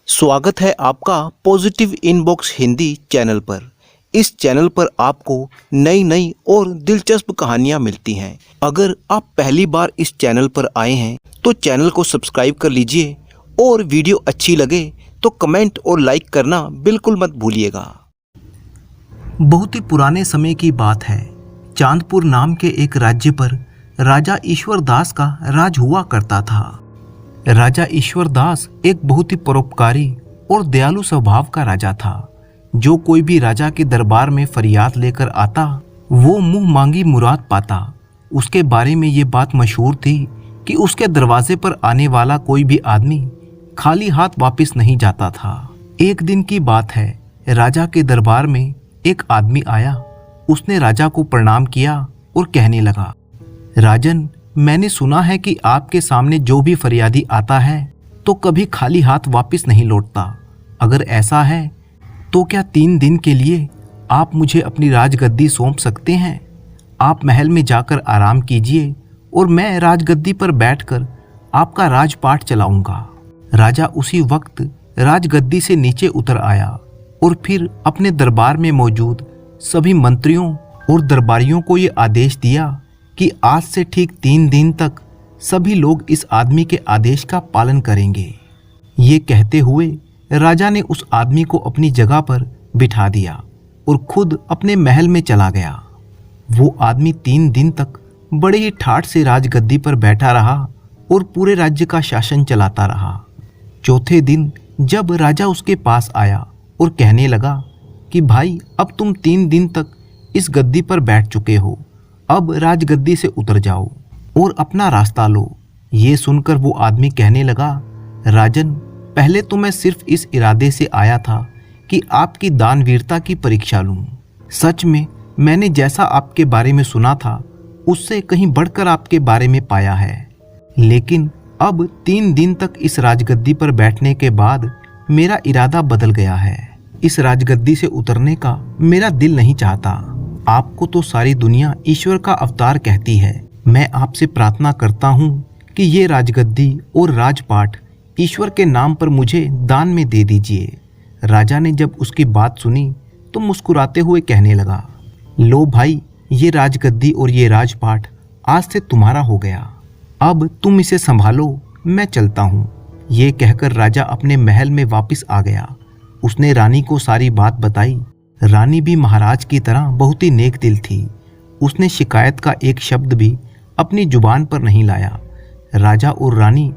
स्वागत है आपका पॉजिटिव इनबॉक्स हिंदी चैनल पर। इस चैनल पर आपको नई नई और दिलचस्प कहानियां मिलती हैं। अगर आप पहली बार इस चैनल पर आए हैं तो चैनल को सब्सक्राइब कर लीजिए और वीडियो अच्छी लगे तो कमेंट और लाइक करना बिल्कुल मत भूलिएगा। बहुत ही पुराने समय की बात है। चांदपुर नाम के एक राज्य पर राजा ईश्वर दास का राज हुआ करता था। राजा ईश्वर दास एक बहुत ही परोपकारी और दयालु स्वभाव का राजा था। जो कोई भी राजा के दरबार में फरियाद लेकर आता वो मुंह मांगी मुराद पाता। उसके बारे में ये बात मशहूर थी कि उसके दरवाजे पर आने वाला कोई भी आदमी खाली हाथ वापस नहीं जाता था। एक दिन की बात है, राजा के दरबार में एक आदमी आया। उसने राजा को प्रणाम किया और कहने लगा, राजन, मैंने सुना है कि आपके सामने जो भी फरियादी आता है तो कभी खाली हाथ वापस नहीं लौटता। अगर ऐसा है तो क्या 3 दिन के लिए आप मुझे अपनी राजगद्दी सौंप सकते हैं? आप महल में जाकर आराम कीजिए और मैं राजगद्दी पर बैठकर आपका राजपाट चलाऊंगा। राजा उसी वक्त राजगद्दी से नीचे उतर आया और फिर अपने दरबार में मौजूद सभी मंत्रियों और दरबारियों को ये आदेश दिया कि आज से ठीक 3 दिन तक सभी लोग इस आदमी के आदेश का पालन करेंगे। ये कहते हुए राजा ने उस आदमी को अपनी जगह पर बिठा दिया और खुद अपने महल में चला गया। वो आदमी 3 दिन तक बड़े ही ठाठ से राजगद्दी पर बैठा रहा और पूरे राज्य का शासन चलाता रहा। चौथे दिन जब राजा उसके पास आया और कहने लगा कि भाई, अब तुम 3 दिन तक इस गद्दी पर बैठ चुके हो, अब राजगद्दी से उतर जाओ और अपना रास्ता लो। ये सुनकर वो आदमी कहने लगा, राजन, पहले तो मैं सिर्फ इस इरादे से आया था कि आपकी दानवीरता की परीक्षा लूं। सच में मैंने जैसा आपके बारे में सुना था उससे कहीं बढ़कर आपके बारे में पाया है। लेकिन अब 3 दिन तक इस राजगद्दी पर बैठने के बाद मेरा इरादा बदल गया है। इस राजगद्दी से उतरने का मेरा दिल नहीं चाहता। आपको तो सारी दुनिया ईश्वर का अवतार कहती है। मैं आपसे प्रार्थना करता हूँ कि ये राजगद्दी और राजपाट ईश्वर के नाम पर मुझे दान में दे दीजिए। राजा ने जब उसकी बात सुनी तो मुस्कुराते हुए कहने लगा, लो भाई, ये राजगद्दी और ये राजपाट आज से तुम्हारा हो गया। अब तुम इसे संभालो, मैं चलता हूँ। ये कहकर राजा अपने महल में वापस आ गया। उसने रानी को सारी बात बताई। रानी भी महाराज की तरह बहुत ही नेक दिल थी। उसने शिकायत का एक शब्द भी अपनी जुबान पर नहीं लाया। राजा और रानी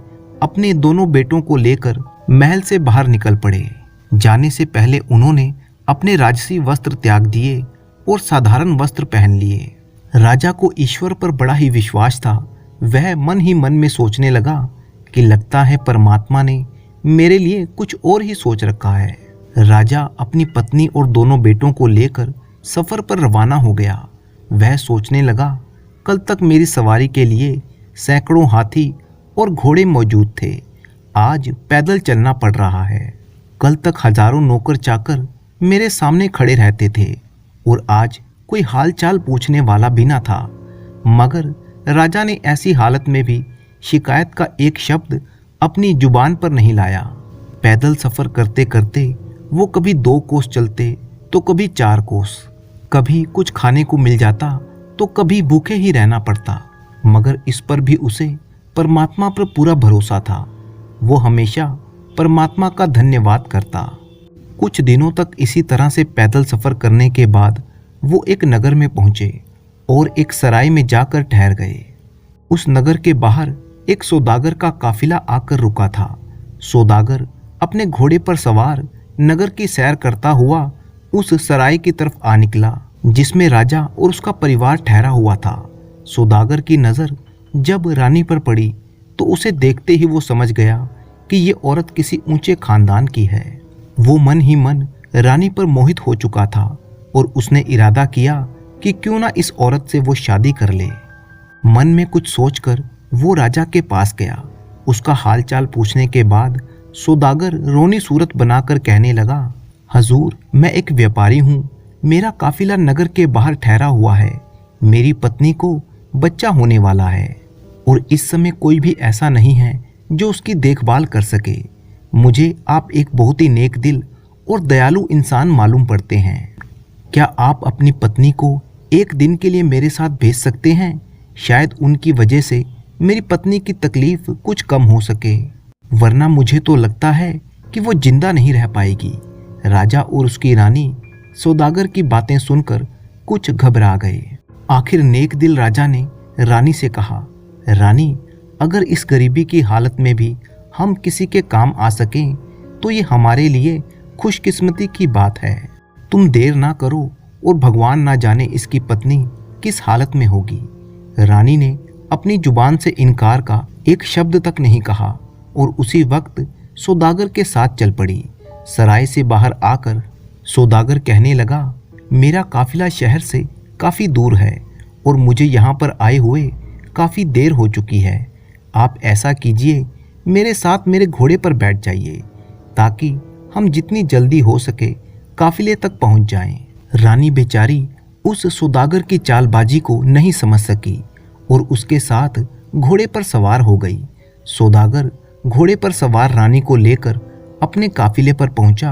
अपने दोनों बेटों को लेकर महल से बाहर निकल पड़े। जाने से पहले उन्होंने अपने राजसी वस्त्र त्याग दिए और साधारण वस्त्र पहन लिए। राजा को ईश्वर पर बड़ा ही विश्वास था। वह मन ही मन में सोचने लगा कि लगता है परमात्मा ने मेरे लिए कुछ और ही सोच रखा है। राजा अपनी पत्नी और दोनों बेटों को लेकर सफर पर रवाना हो गया। वह सोचने लगा, कल तक मेरी सवारी के लिए सैकड़ों हाथी और घोड़े मौजूद थे, आज पैदल चलना पड़ रहा है। कल तक हजारों नौकर चाकर मेरे सामने खड़े रहते थे और आज कोई हालचाल पूछने वाला भी ना था। मगर राजा ने ऐसी हालत में भी शिकायत का एक शब्द अपनी जुबान पर नहीं लाया। पैदल सफर करते करते वो कभी 2 कोस चलते तो कभी 4 कोस। कभी कुछ खाने को मिल जाता तो कभी भूखे ही रहना पड़ता। मगर इस पर भी उसे परमात्मा पर पूरा भरोसा था। वो हमेशा परमात्मा का धन्यवाद करता। कुछ दिनों तक इसी तरह से पैदल सफर करने के बाद वो एक नगर में पहुंचे और एक सराय में जाकर ठहर गए। उस नगर के बाहर एक सौदागर का काफिला आकर रुका था। सौदागर अपने घोड़े पर सवार नगर की सैर करता हुआ उस सराय की तरफ आ निकला जिसमें राजा और उसका परिवार ठहरा हुआ था। सौदागर की नज़र जब रानी पर पड़ी तो उसे देखते ही वो समझ गया कि ये औरत किसी ऊंचे खानदान की है। वो मन ही मन रानी पर मोहित हो चुका था और उसने इरादा किया कि क्यों ना इस औरत से वो शादी कर ले। मन में कुछ सोचकर वो राजा के पास गया। उसका हालचाल पूछने के बाद सौदागर रोनी सूरत बनाकर कहने लगा, हजूर, मैं एक व्यापारी हूँ। मेरा काफिला नगर के बाहर ठहरा हुआ है। मेरी पत्नी को बच्चा होने वाला है और इस समय कोई भी ऐसा नहीं है जो उसकी देखभाल कर सके। मुझे आप एक बहुत ही नेक दिल और दयालु इंसान मालूम पड़ते हैं। क्या आप अपनी पत्नी को एक दिन के लिए मेरे साथ भेज सकते हैं? शायद उनकी वजह से मेरी पत्नी की तकलीफ कुछ कम हो सके, वरना मुझे तो लगता है कि वो जिंदा नहीं रह पाएगी। राजा और उसकी रानी सौदागर की बातें सुनकर कुछ घबरा गए। आखिर नेक दिल राजा ने रानी से कहा, रानी, अगर इस गरीबी की हालत में भी हम किसी के काम आ सकें तो ये हमारे लिए खुशकिस्मती की बात है। तुम देर ना करो और भगवान ना जाने इसकी पत्नी किस हालत में होगी। रानी ने अपनी जुबान से इनकार का एक शब्द तक नहीं कहा और उसी वक्त सौदागर के साथ चल पड़ी। सराय से बाहर आकर सौदागर कहने लगा, मेरा काफिला शहर से काफ़ी दूर है और मुझे यहाँ पर आए हुए काफ़ी देर हो चुकी है। आप ऐसा कीजिए, मेरे साथ मेरे घोड़े पर बैठ जाइए ताकि हम जितनी जल्दी हो सके काफिले तक पहुँच जाएं। रानी बेचारी उस सौदागर की चालबाजी को नहीं समझ सकी और उसके साथ घोड़े पर सवार हो गई। सौदागर घोड़े पर सवार रानी को लेकर अपने काफिले पर पहुंचा।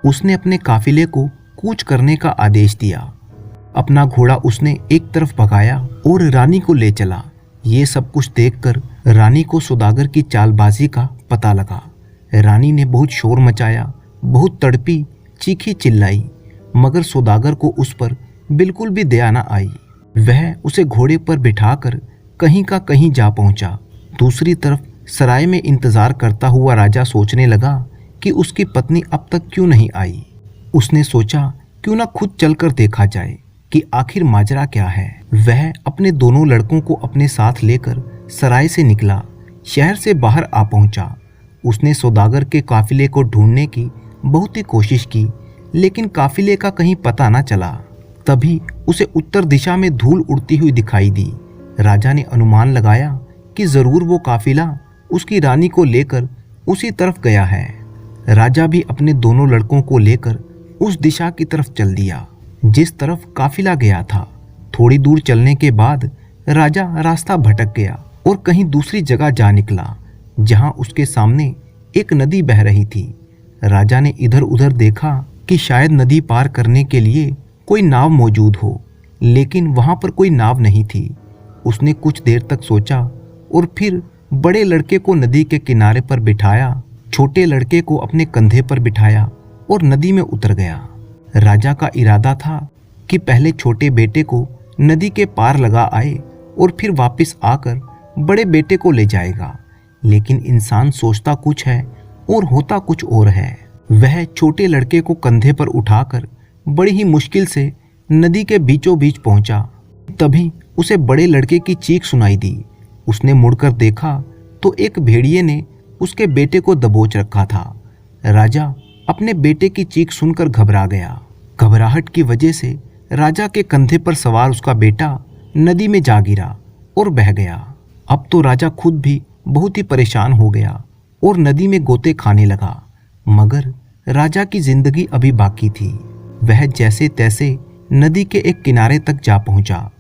उसने अपने काफिले को कूच करने का आदेश दिया। अपना घोड़ा उसने एक तरफ भगाया और रानी को ले चला। ये सब कुछ देखकर रानी को सौदागर की चालबाजी का पता लगा। रानी ने बहुत शोर मचाया, बहुत तड़पी, चीखी चिल्लाई, मगर सौदागर को उस पर बिल्कुल भी दया न आई। वह उसे घोड़े पर बिठाकर कहीं का कहीं जा पहुंचा। दूसरी तरफ सराय में इंतजार करता हुआ राजा सोचने लगा कि उसकी पत्नी अब तक क्यों नहीं आई। उसने सोचा क्यों ना खुद चलकर देखा जाए कि आखिर माजरा क्या है। वह अपने दोनों लड़कों को अपने साथ लेकर सराय से निकला, शहर से बाहर आ पहुंचा। उसने सौदागर के काफिले को ढूंढने की बहुत ही कोशिश की, लेकिन काफिले का कहीं पता न चला। तभी उसे उत्तर दिशा में धूल उड़ती हुई दिखाई दी। राजा ने अनुमान लगाया कि जरूर वो काफिला उसकी रानी को लेकर उसी तरफ गया है। राजा भी अपने दोनों लड़कों को लेकर उस दिशा की तरफ चल दिया जिस तरफ काफिला गया था। थोड़ी दूर चलने के बाद राजा रास्ता भटक गया और कहीं दूसरी जगह जा निकला जहां उसके सामने एक नदी बह रही थी। राजा ने इधर उधर देखा कि शायद नदी पार करने के लिए कोई नाव मौजूद हो, लेकिन वहां पर कोई नाव नहीं थी। उसने कुछ देर तक सोचा और फिर बड़े लड़के को नदी के किनारे पर बिठाया, छोटे लड़के को अपने कंधे पर बिठाया और नदी में उतर गया। राजा का इरादा था कि पहले छोटे बेटे को नदी के पार लगा आए और फिर वापस आकर बड़े बेटे को ले जाएगा, लेकिन इंसान सोचता कुछ है और होता कुछ और है। वह छोटे लड़के को कंधे पर उठाकर बड़ी ही मुश्किल से नदी के बीचों बीच पहुंचा। तभी उसे बड़े लड़के की चीख सुनाई दी। उसने मुड़कर देखा तो एक भेड़िए ने उसके बेटे को दबोच रखा था। राजा अपने बेटे की चीख सुनकर घबरा गया। घबराहट की वजह से राजा के कंधे पर सवार उसका बेटा नदी में जा गिरा और बह गया। अब तो राजा खुद भी बहुत ही परेशान हो गया और नदी में गोते खाने लगा, मगर राजा की जिंदगी अभी बाकी थी। वह जैसे तैसे नदी के एक किनारे तक जा पहुंचा।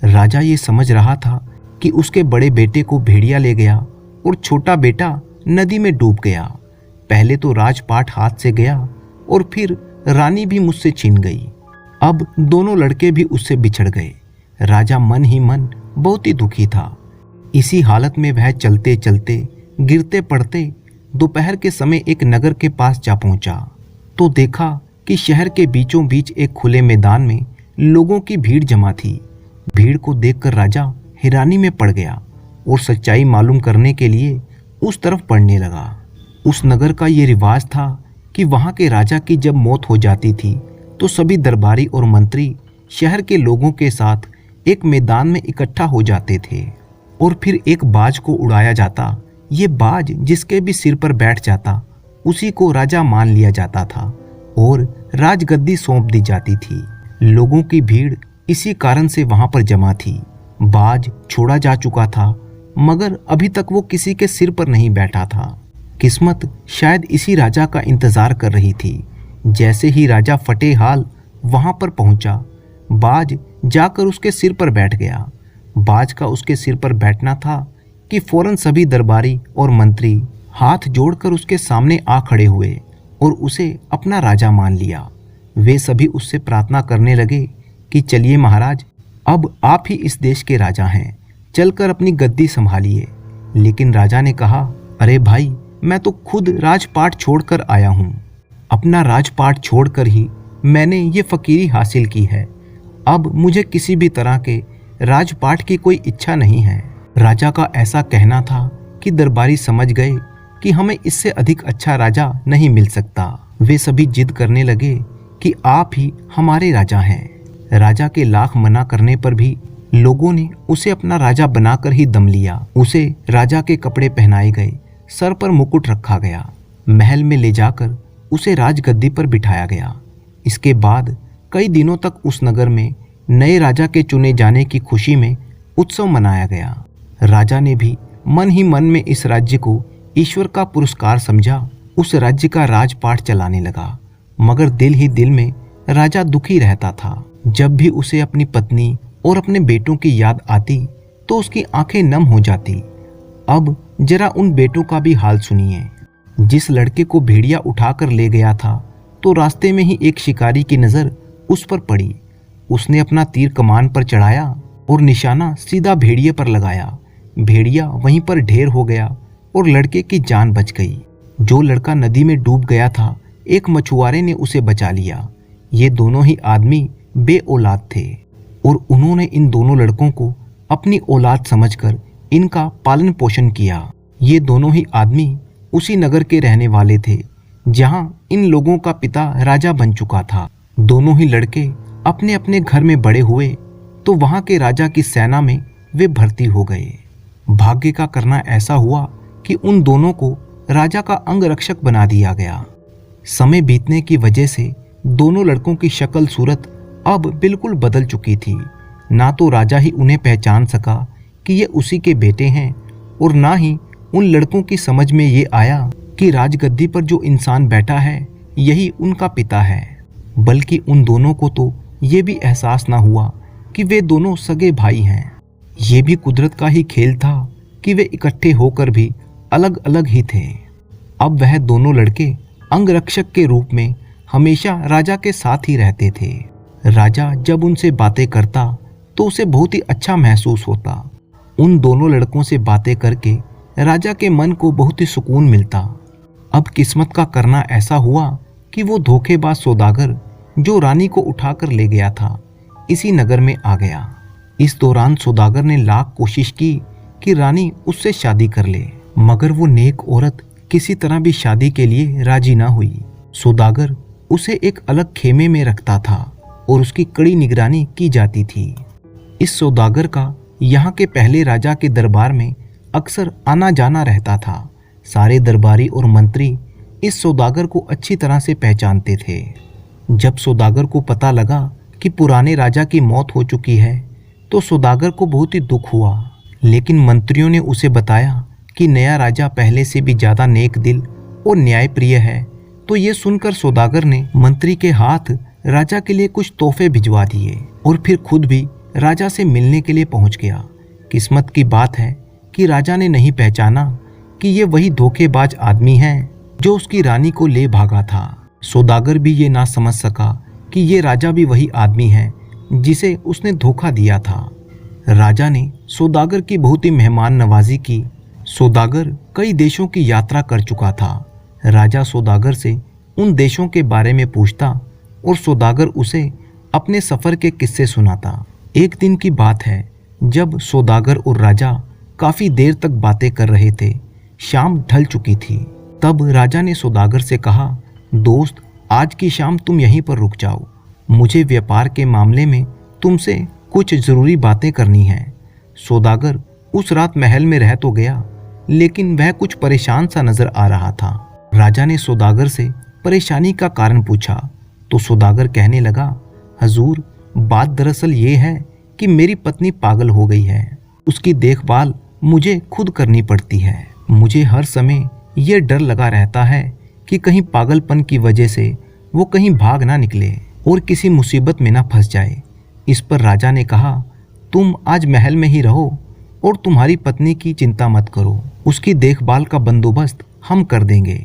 राजा ये समझ रहा था कि उसके बड़े बेटे को भेड़िया ले गया और छोटा बेटा नदी में डूब गया। पहले तो राजपाट हाथ से गया और फिर रानी भी मुझसे छीन गई। अब दोनों लड़के भी उससे बिछड़ गए। राजा मन ही मन बहुत ही दुखी था। इसी हालत में वह चलते चलते, गिरते पड़ते दोपहर के समय एक नगर के पास जा पहुंचा तो देखा कि शहर के बीचों बीच एक खुले मैदान में लोगों की भीड़ जमा थी। भीड़ को देखकर राजा हैरानी में पड़ गया और सच्चाई मालूम करने के लिए उस तरफ बढ़ने लगा। उस नगर का ये रिवाज था कि वहाँ के राजा की जब मौत हो जाती थी तो सभी दरबारी और मंत्री शहर के लोगों के साथ एक मैदान में इकट्ठा हो जाते थे और फिर एक बाज को उड़ाया जाता। ये बाज जिसके भी सिर पर बैठ जाता उसी को राजा मान लिया जाता था और राजगद्दी सौंप दी जाती थी। लोगों की भीड़ इसी कारण से वहां पर जमा थी। बाज छोड़ा जा चुका था, मगर अभी तक वो किसी के सिर पर नहीं बैठा था। किस्मत शायद इसी राजा का इंतजार कर रही थी। जैसे ही राजा फटे हाल वहां पर पहुंचा, बाज जाकर उसके सिर पर बैठ गया। बाज का उसके सिर पर बैठना था कि फौरन सभी दरबारी और मंत्री हाथ जोड़कर उसके सामने आ खड़े हुए और उसे अपना राजा मान लिया। वे सभी उससे प्रार्थना करने लगे कि चलिए महाराज, अब आप ही इस देश के राजा हैं, चलकर अपनी गद्दी संभालिए। लेकिन राजा ने कहा, अरे भाई, मैं तो खुद राजपाट छोड़कर आया हूँ। अपना राजपाट छोड़कर ही मैंने ये फकीरी हासिल की है। अब मुझे किसी भी तरह के राजपाट की कोई इच्छा नहीं है। राजा का ऐसा कहना था कि दरबारी समझ गए कि हमें इससे अधिक अच्छा राजा नहीं मिल सकता। वे सभी जिद करने लगे कि आप ही हमारे राजा हैं। राजा के लाख मना करने पर भी लोगों ने उसे अपना राजा बनाकर ही दम लिया। उसे राजा के कपड़े पहनाए गए, सर पर मुकुट रखा गया, महल में ले जाकर उसे राजगद्दी पर बिठाया गया। इसके बाद कई दिनों तक उस नगर में नए राजा के चुने जाने की खुशी में उत्सव मनाया गया। राजा ने भी मन ही मन में इस राज्य को ईश्वर का पुरस्कार समझा। उस राज्य का राजपाट चलाने लगा, मगर दिल ही दिल में राजा दुखी रहता था। जब भी उसे अपनी पत्नी और अपने बेटों की याद आती तो उसकी आंखें नम हो जाती। अब जरा उन बेटों का भी हाल सुनिए। जिस लड़के को भेड़िया उठाकर ले गया था तो रास्ते में ही एक शिकारी की नज़र उस पर पड़ी। उसने अपना तीर कमान पर चढ़ाया और निशाना सीधा भेड़िए पर लगाया। भेड़िया वहीं पर ढेर हो गया और लड़के की जान बच गई। जो लड़का नदी में डूब गया था, एक मछुआरे ने उसे बचा लिया। ये दोनों ही आदमी बे औलाद थे और उन्होंने इन दोनों लड़कों को अपनी औलाद समझकर इनका पालन पोषण किया। ये दोनों ही आदमी उसी नगर के रहने वाले थे जहां इन लोगों का पिता राजा बन चुका था। दोनों ही लड़के अपने अपने घर में बड़े हुए तो वहां के राजा की सेना में वे भर्ती हो गए। भाग्य का करना ऐसा हुआ कि उन दोनों को राजा का अंगरक्षक बना दिया गया। समय बीतने की वजह से दोनों लड़कों की शक्ल सूरत अब बिल्कुल बदल चुकी थी। ना तो राजा ही उन्हें पहचान सका कि ये उसी के बेटे हैं और ना ही उन लड़कों की समझ में ये आया कि राजगद्दी पर जो इंसान बैठा है यही उनका पिता है। बल्कि उन दोनों को तो ये भी एहसास ना हुआ कि वे दोनों सगे भाई हैं। ये भी कुदरत का ही खेल था कि वे इकट्ठे होकर भी अलग अलग ही थे। अब वह दोनों लड़के अंगरक्षक के रूप में हमेशा राजा के साथ ही रहते थे। राजा जब उनसे बातें करता तो उसे बहुत ही अच्छा महसूस होता। उन दोनों लड़कों से बातें करके राजा के मन को बहुत ही सुकून मिलता। अब किस्मत का करना ऐसा हुआ कि वो धोखेबाज सौदागर जो रानी को उठाकर ले गया था, इसी नगर में आ गया। इस दौरान सौदागर ने लाख कोशिश की कि रानी उससे शादी कर ले, मगर वो नेक औरत किसी तरह भी शादी के लिए राजी ना हुई। सौदागर उसे एक अलग खेमे में रखता था और उसकी कड़ी निगरानी की जाती थी। इस सौदागर का यहाँ के पहले राजा के दरबार में अक्सर आना जाना रहता था। सारे दरबारी और मंत्री इस सौदागर को अच्छी तरह से पहचानते थे। जब सौदागर को पता लगा कि पुराने राजा की मौत हो चुकी है तो सौदागर को बहुत ही दुख हुआ। लेकिन मंत्रियों ने उसे बताया कि नया राजा पहले से भी ज़्यादा नेक दिल और न्यायप्रिय है। तो ये सुनकर सौदागर ने मंत्री के हाथ राजा के लिए कुछ तोहफे भिजवा दिए और फिर खुद भी राजा से मिलने के लिए पहुंच गया। किस्मत की बात है कि राजा ने नहीं पहचाना कि ये वही धोखेबाज आदमी है जो उसकी रानी को ले भागा था। सौदागर भी ये ना समझ सका कि ये राजा भी वही आदमी है जिसे उसने धोखा दिया था। राजा ने सौदागर की बहुत ही मेहमान नवाजी की। सौदागर कई देशों की यात्रा कर चुका था। राजा सौदागर से उन देशों के बारे में पूछता और सौदागर उसे अपने सफ़र के किस्से सुनाता। एक दिन की बात है जब सौदागर और राजा काफ़ी देर तक बातें कर रहे थे। शाम ढल चुकी थी। तब राजा ने सौदागर से कहा, दोस्त, आज की शाम तुम यहीं पर रुक जाओ। मुझे व्यापार के मामले में तुमसे कुछ ज़रूरी बातें करनी हैं। सौदागर उस रात महल में रह तो गया, लेकिन वह कुछ परेशान सा नज़र आ रहा था। राजा ने सौदागर से परेशानी का कारण पूछा तो सौदागर कहने लगा, हजूर, बात दरअसल ये है कि मेरी पत्नी पागल हो गई है। उसकी देखभाल मुझे खुद करनी पड़ती है। मुझे हर समय ये डर लगा रहता है कि कहीं पागलपन की वजह से वो कहीं भाग ना निकले और किसी मुसीबत में ना फंस जाए। इस पर राजा ने कहा, तुम आज महल में ही रहो और तुम्हारी पत्नी की चिंता मत करो। उसकी देखभाल का बंदोबस्त हम कर देंगे।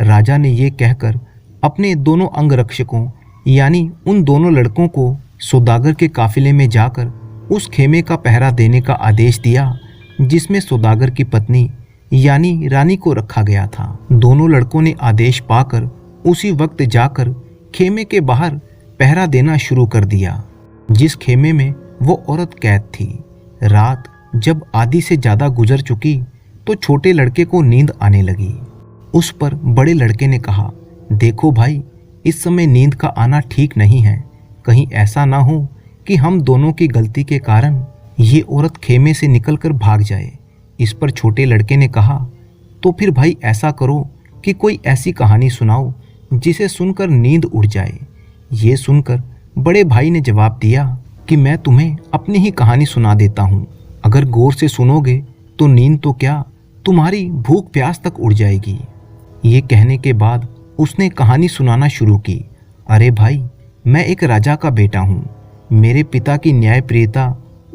राजा ने ये कहकर अपने दोनों अंगरक्षकों यानी उन दोनों लड़कों को सौदागर के काफिले में जाकर उस खेमे का पहरा देने का आदेश दिया जिसमें सौदागर की पत्नी यानी रानी को रखा गया था। दोनों लड़कों ने आदेश पाकर उसी वक्त जाकर खेमे के बाहर पहरा देना शुरू कर दिया जिस खेमे में वो औरत कैद थी। रात जब आधी से ज़्यादा गुजर चुकी तो छोटे लड़के को नींद आने लगी। उस पर बड़े लड़के ने कहा, देखो भाई, इस समय नींद का आना ठीक नहीं है। कहीं ऐसा ना हो कि हम दोनों की गलती के कारण ये औरत खेमे से निकलकर भाग जाए। इस पर छोटे लड़के ने कहा, तो फिर भाई ऐसा करो कि कोई ऐसी कहानी सुनाओ जिसे सुनकर नींद उड़ जाए। ये सुनकर बड़े भाई ने जवाब दिया कि मैं तुम्हें अपनी ही कहानी सुना देता हूँ। अगर गौर से सुनोगे तो नींद तो क्या, तुम्हारी भूख प्यास तक उड़ जाएगी। ये कहने के बाद उसने कहानी सुनाना शुरू की। अरे भाई, मैं एक राजा का बेटा हूँ। मेरे पिता की न्यायप्रियता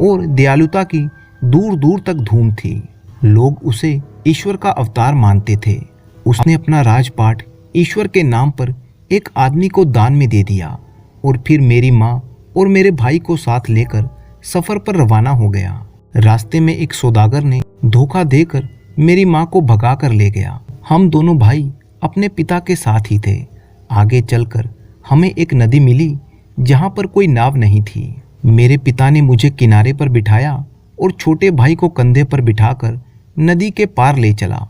और दयालुता की दूर दूर तक धूम थी। लोग उसे ईश्वर का अवतार मानते थे। उसने अपना राजपाट ईश्वर के नाम पर एक आदमी को दान में दे दिया और फिर मेरी माँ और मेरे भाई को साथ लेकर सफर पर रवाना हो गया। रास्ते में एक सौदागर ने धोखा देकर मेरी माँ को भगा कर ले गया। हम दोनों भाई अपने पिता के साथ ही थे। आगे चलकर हमें एक नदी मिली जहाँ पर कोई नाव नहीं थी। मेरे पिता ने मुझे किनारे पर बिठाया और छोटे भाई को कंधे पर बिठाकर नदी के पार ले चला।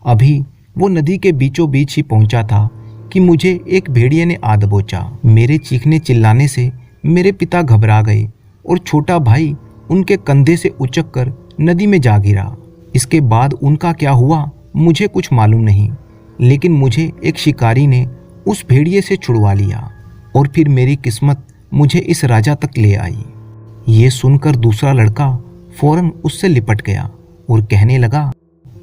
अभी वो नदी के बीचों बीच ही पहुंचा था कि मुझे एक भेड़िए ने आ दबोचा। मेरे चीखने चिल्लाने से मेरे पिता घबरा गए और छोटा भाई उनके कंधे से उचक कर नदी में जा गिरा। इसके बाद उनका क्या हुआ मुझे कुछ मालूम नहीं, लेकिन मुझे एक शिकारी ने उस भेड़िए से छुड़वा लिया और फिर मेरी किस्मत मुझे इस राजा तक ले आई। ये सुनकर दूसरा लड़का फौरन उससे लिपट गया और कहने लगा,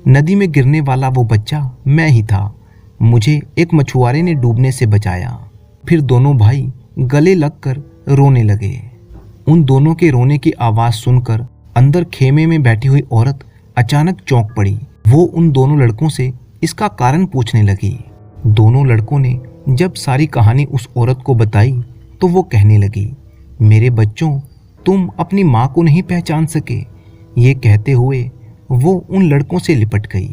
नदी में गिरने वाला वो बच्चा मैं ही था। मुझे एक मछुआरे ने डूबने से बचाया। फिर दोनों भाई गले लगकर रोने लगे। उन दोनों के रोने की आवाज़ सुनकर अंदर खेमे में बैठी हुई औरत अचानक चौंक पड़ी। वो उन दोनों लड़कों से इसका कारण पूछने लगी। दोनों लड़कों ने जब सारी कहानी उस औरत को बताई तो वो कहने लगी, मेरे बच्चों, तुम अपनी माँ को नहीं पहचान सके। ये कहते हुए वो उन लड़कों से लिपट गई।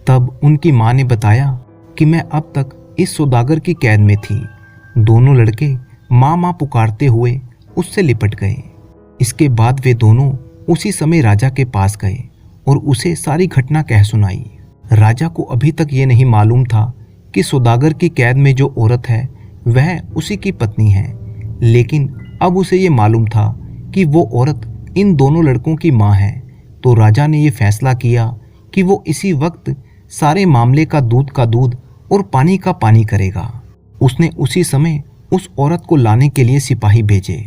तब उनकी माँ ने बताया कि मैं अब तक इस सौदागर की कैद में थी। दोनों लड़के माँ माँ पुकारते हुए उससे लिपट गए। इसके बाद वे दोनों उसी समय राजा के पास गए और उसे सारी घटना कह सुनाई। राजा को अभी तक ये नहीं मालूम था कि सौदागर की कैद में जो औरत है वह उसी की पत्नी है, लेकिन अब उसे ये मालूम था कि वो औरत इन दोनों लड़कों की माँ है। तो राजा ने ये फैसला किया कि वो इसी वक्त सारे मामले का दूध और पानी का पानी करेगा। उसने उसी समय उस औरत को लाने के लिए सिपाही भेजे।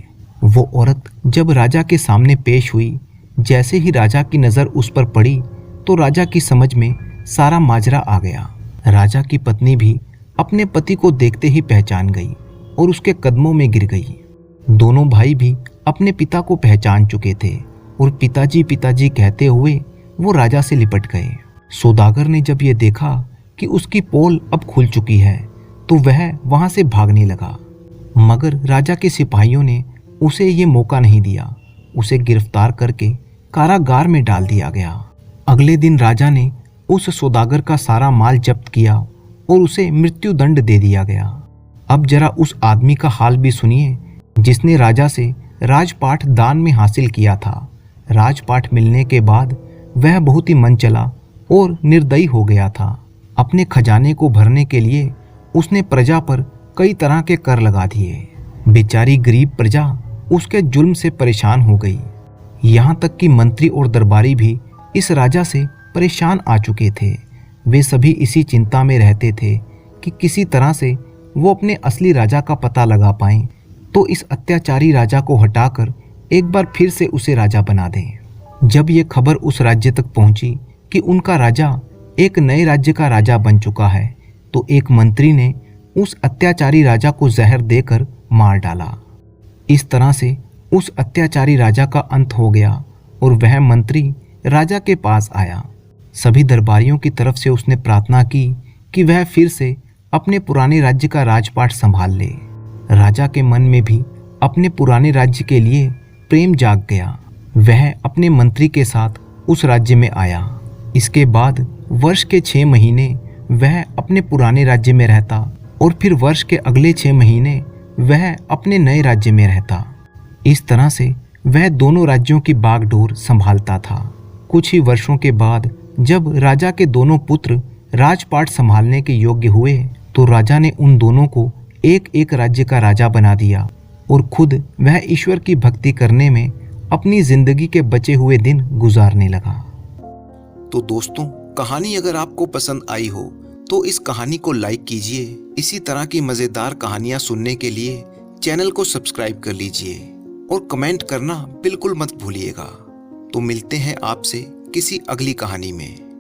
वो औरत जब राजा के सामने पेश हुई, जैसे ही राजा की नज़र उस पर पड़ी तो राजा की समझ में सारा माजरा आ गया। राजा की पत्नी भी अपने पति को देखते ही पहचान गई और उसके कदमों में गिर गई। दोनों भाई भी अपने पिता को पहचान चुके थे और पिताजी पिताजी कहते हुए वो राजा से लिपट गए। सौदागर ने जब ये देखा कि उसकी पोल अब खुल चुकी है तो वह वहां से भागने लगा, मगर राजा के सिपाहियों ने उसे ये मौका नहीं दिया। उसे गिरफ्तार करके कारागार में डाल दिया गया। अगले दिन राजा ने उस सौदागर का सारा माल जब्त किया और उसे मृत्यु दंड दे दिया गया। अब जरा उस आदमी का हाल भी सुनिए जिसने राजा से राजपाट दान में हासिल किया था। राजपाट मिलने के बाद वह बहुत ही मन चला और निर्दयी हो गया था। अपने खजाने को भरने के लिए उसने प्रजा पर कई तरह के कर लगा दिए। बेचारी गरीब प्रजा उसके जुल्म से परेशान हो गई। यहाँ तक कि मंत्री और दरबारी भी इस राजा से परेशान आ चुके थे। वे सभी इसी चिंता में रहते थे कि किसी तरह से वो अपने असली राजा का पता लगा पाएं तो इस अत्याचारी राजा को हटाकर एक बार फिर से उसे राजा बना दें। जब ये खबर उस राज्य तक पहुंची कि उनका राजा एक नए राज्य का राजा बन चुका है तो एक मंत्री ने उस अत्याचारी राजा को जहर देकर मार डाला। इस तरह से उस अत्याचारी राजा का अंत हो गया और वह मंत्री राजा के पास आया। सभी दरबारियों की तरफ से उसने प्रार्थना की कि वह फिर से अपने पुराने राज्य का राजपाट संभाल ले। राजा के मन में भी अपने पुराने राज्य के लिए प्रेम जाग गया। वह अपने मंत्री के साथ उस राज्य में आया। इसके बाद वर्ष के 6 महीने वह अपने पुराने राज्य में रहता और फिर वर्ष के अगले 6 महीने वह अपने नए राज्य में रहता। इस तरह से वह दोनों राज्यों की बागडोर संभालता था। कुछ ही वर्षों के बाद जब राजा के दोनों पुत्र राजपाट संभालने के योग्य हुए तो राजा ने उन दोनों को एक एक राज्य का राजा बना दिया और खुद वह ईश्वर की भक्ति करने में अपनी जिंदगी के बचे हुए दिन गुजारने लगा। तो दोस्तों, कहानी अगर आपको पसंद आई हो तो इस कहानी को लाइक कीजिए। इसी तरह की मज़ेदार कहानियाँ सुनने के लिए चैनल को सब्सक्राइब कर लीजिए और कमेंट करना बिल्कुल मत भूलिएगा। तो मिलते हैं आपसे किसी अगली कहानी में।